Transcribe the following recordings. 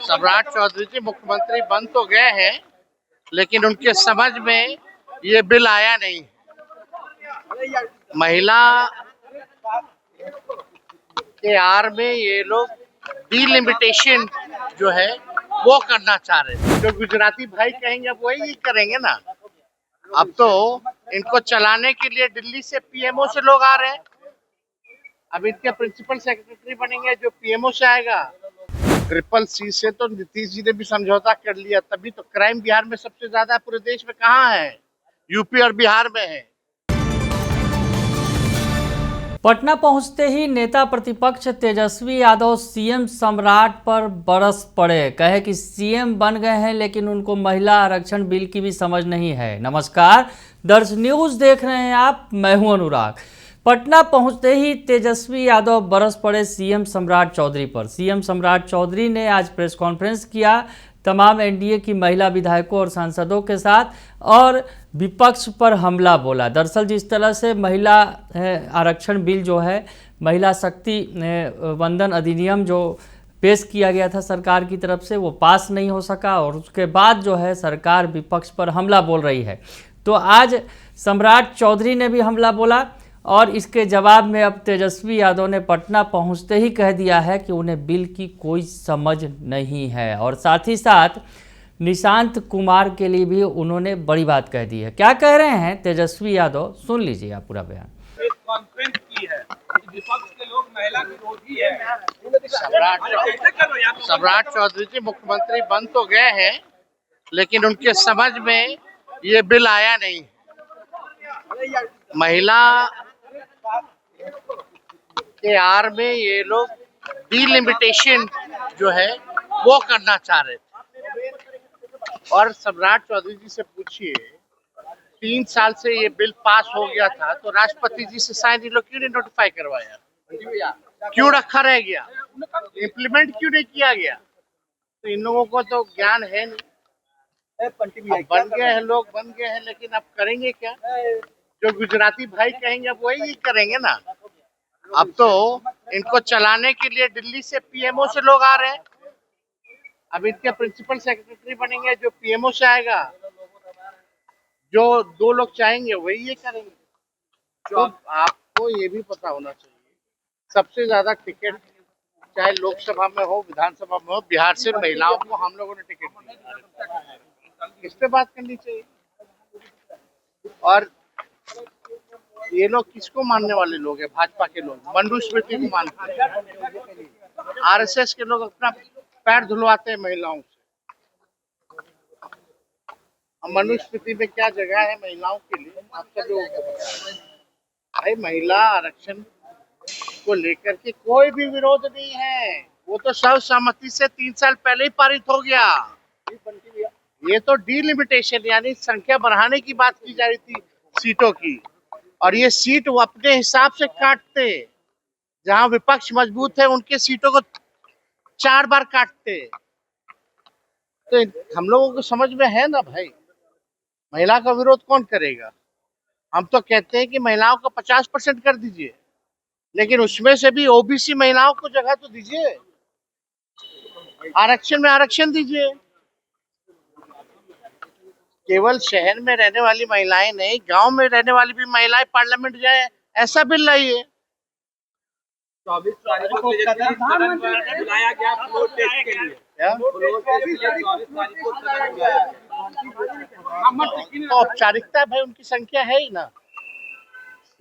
सम्राट चौधरी जी मुख्यमंत्री बन तो गए हैं, लेकिन उनके समझ में ये बिल आया नहीं। महिला के आड़ में ये लोग डिलिमिटेशन जो है वो करना चाह रहे थे। जो गुजराती भाई कहेंगे अब वही करेंगे ना। अब तो इनको चलाने के लिए दिल्ली से पीएमओ से लोग आ रहे हैं। अब इनके प्रिंसिपल सेक्रेटरी बनेंगे जो पीएमओ से आएगा। ट्रिपल सी से तो नीतीश जी ने भी समझौता कर लिया, तभी तो क्राइम बिहार में सबसे ज्यादा पूरे देश में कहाँ है? यूपी और बिहार में है। पटना पहुंचते ही नेता प्रतिपक्ष तेजस्वी यादव सीएम सम्राट पर बरस पड़े। कहे कि सीएम बन गए हैं लेकिन उनको महिला आरक्षण बिल की भी समझ नहीं है। नमस्कार, दर्श न्यूज देख रहे हैं आप, मैं हूं अनुराग। पटना पहुंचते ही तेजस्वी यादव बरस पड़े सीएम सम्राट चौधरी पर। सीएम सम्राट चौधरी ने आज प्रेस कॉन्फ्रेंस किया तमाम एनडीए की महिला विधायकों और सांसदों के साथ और विपक्ष पर हमला बोला। दरअसल जिस तरह से महिला आरक्षण बिल जो है, महिला शक्ति वंदन अधिनियम जो पेश किया गया था सरकार की तरफ से, वो पास नहीं हो सका और उसके बाद जो है सरकार विपक्ष पर हमला बोल रही है। तो आज सम्राट चौधरी ने भी हमला बोला और इसके जवाब में अब तेजस्वी यादव ने पटना पहुंचते ही कह दिया है कि उन्हें बिल की कोई समझ नहीं है और साथ ही साथ निशांत कुमार के लिए भी उन्होंने बड़ी बात कह दी है। क्या कह रहे हैं तेजस्वी यादव, सुन लीजिए आप पूरा बयान। कॉन्फ्रेंस की है, विपक्ष के लोग महिला विरोधी है। सम्राट चौधरी जी मुख्यमंत्री बन तो गए हैं, लेकिन उनके समझ में ये बिल आया नहीं। महिला के आड़ में ये लोग डिलिमिटेशन जो है वो करना चाह रहे थे। और सम्राट चौधरी जी से पूछिए, 3 साल से ये बिल पास हो गया था तो राष्ट्रपति जी से शायद ये लोग क्यों नहीं नोटिफाई करवाया? क्यों रखा रह गया? इम्प्लीमेंट क्यों नहीं किया गया? तो इन लोगों को तो ज्ञान है नहीं। बन गए हैं, लोग बन गए हैं, लेकिन अब करेंगे क्या? जो गुजराती भाई कहेंगे अब वही करेंगे ना। अब तो इनको चलाने के लिए दिल्ली से पीएमओ से लोग आ रहे हैं। अब इनके प्रिंसिपल सेक्रेटरी बनेंगे जो पीएमओ से आएगा। जो 2 लोग चाहेंगे वही ये करेंगे। तो आपको ये भी पता होना चाहिए, सबसे ज्यादा टिकट चाहे लोकसभा में हो, विधानसभा में हो, बिहार से महिलाओं को हम लोगों ने टिकट दिया। इस पे बात करनी चाहिए। और ये लोग किसको मानने वाले लोग हैं? भाजपा के लोग मनुस्मृति को मानते हैं। आरएसएस के लोग अपना पैर धुलवाते हैं महिलाओं से। मनुस्मृति में क्या जगह है महिलाओं के लिए? आप सब लोगों को पता है। भाई, महिला आरक्षण को लेकर के कोई भी विरोध नहीं है। वो तो सर्वसम्मति से 3 साल पहले ही पारित हो गया। ये तो डिलिमिटेशन यानी संख्या बढ़ाने की बात की जा रही थी सीटों की, और ये सीट वो अपने हिसाब से काटते। जहां विपक्ष मजबूत है उनके सीटों को 4 बार काटते। तो हम लोगों को समझ में है ना भाई, महिला का विरोध कौन करेगा? हम तो कहते हैं कि महिलाओं को 50% कर दीजिए, लेकिन उसमें से भी ओबीसी महिलाओं को जगह तो दीजिए। आरक्षण में आरक्षण दीजिए। केवल शहर में रहने वाली महिलाएं नहीं, गांव में रहने वाली भी महिलाएं पार्लियामेंट जाए, ऐसा बिल लाइए। 24 तारीख को बुलाया गया फ्लोर टेस्ट के लिए। तो औपचारिकता भाई, उनकी संख्या है ही ना।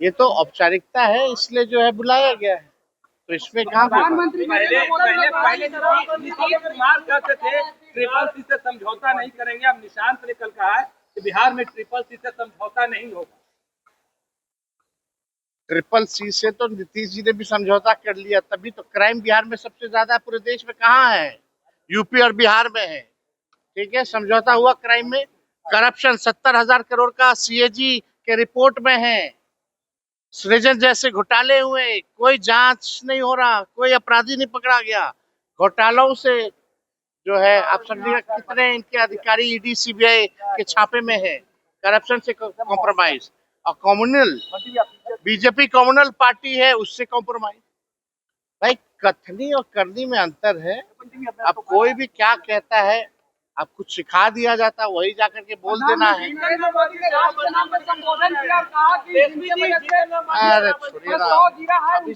ये तो औपचारिकता है, इसलिए जो है बुलाया गया है। तो इसमें कहाँ प्रधानमंत्री पहले नीतीश कुमार कहते थे ट्रिपल सी से समझौता नहीं करेंगे। अब निशांत ने कल कहा है कि बिहार में ट्रिपल सी से समझौता नहीं होगा। ट्रिपल सी से तो नीतीश जी ने भी समझौता कर लिया, तभी तो क्राइम बिहार में सबसे ज्यादा पूरे देश में कहाँ है? यूपी और बिहार में है। ठीक है, समझौता हुआ क्राइम में। करप्शन 70,000 करोड़ का सीएजी के रिपोर्ट में है। सृजन जैसे घोटाले हुए, कोई जांच नहीं हो रहा, कोई अपराधी नहीं पकड़ा गया। घोटालों से जो है आप समझिएगा कितने इनके अधिकारी ईडी सीबीआई के छापे में है। करप्शन से कॉम्प्रोमाइज। और कम्युनल बीजेपी कम्युनल पार्टी है, उससे कॉम्प्रोमाइज। भाई कथनी और करनी में अंतर है। अब कोई भी क्या कहता है, अब कुछ सिखा दिया जाता, वही जाकर के बोल देना है। नरेंद्र मोदी ने राष्ट्र के नाम पर संबोधन किया और कहा कि इनकी वजह से अरे छोड़िए ना, अभी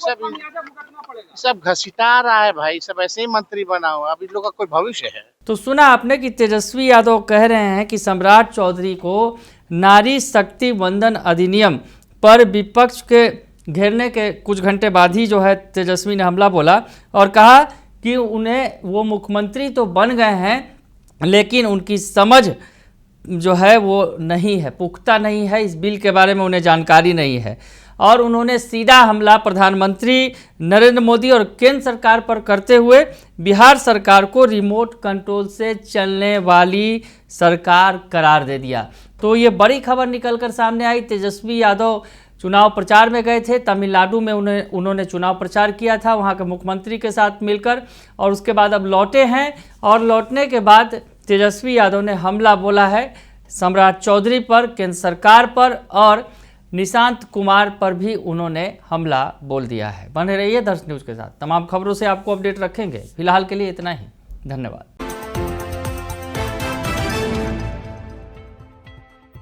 सब घसीटा रहा है भाई, सब ऐसे ही मंत्री बना हुआ, अब इन लोग का कोई भविष्य है? तो सुना आपने कि तेजस्वी यादव कह रहे हैं कि सम्राट चौधरी को नारी शक्ति वंदन अधिनियम पर विपक्ष के घेरने के कुछ घंटे बाद ही जो है तेजस्वी ने हमला बोला और कहा कि उन्हें, वो मुख्यमंत्री तो बन गए हैं लेकिन उनकी समझ जो है वो नहीं है, पुख्ता नहीं है, इस बिल के बारे में उन्हें जानकारी नहीं है। और उन्होंने सीधा हमला प्रधानमंत्री नरेंद्र मोदी और केंद्र सरकार पर करते हुए बिहार सरकार को रिमोट कंट्रोल से चलने वाली सरकार करार दे दिया। तो ये बड़ी खबर निकलकर सामने आई। तेजस्वी यादव चुनाव प्रचार में गए थे, तमिलनाडु में उन्होंने चुनाव प्रचार किया था वहाँ के मुख्यमंत्री के साथ मिलकर, और उसके बाद अब लौटे हैं और लौटने के बाद तेजस्वी यादव ने हमला बोला है सम्राट चौधरी पर, केंद्र सरकार पर और निशांत कुमार पर भी उन्होंने हमला बोल दिया है। बने रहिए दर्श न्यूज़ के साथ, तमाम खबरों से आपको अपडेट रखेंगे। फिलहाल के लिए इतना ही, धन्यवाद।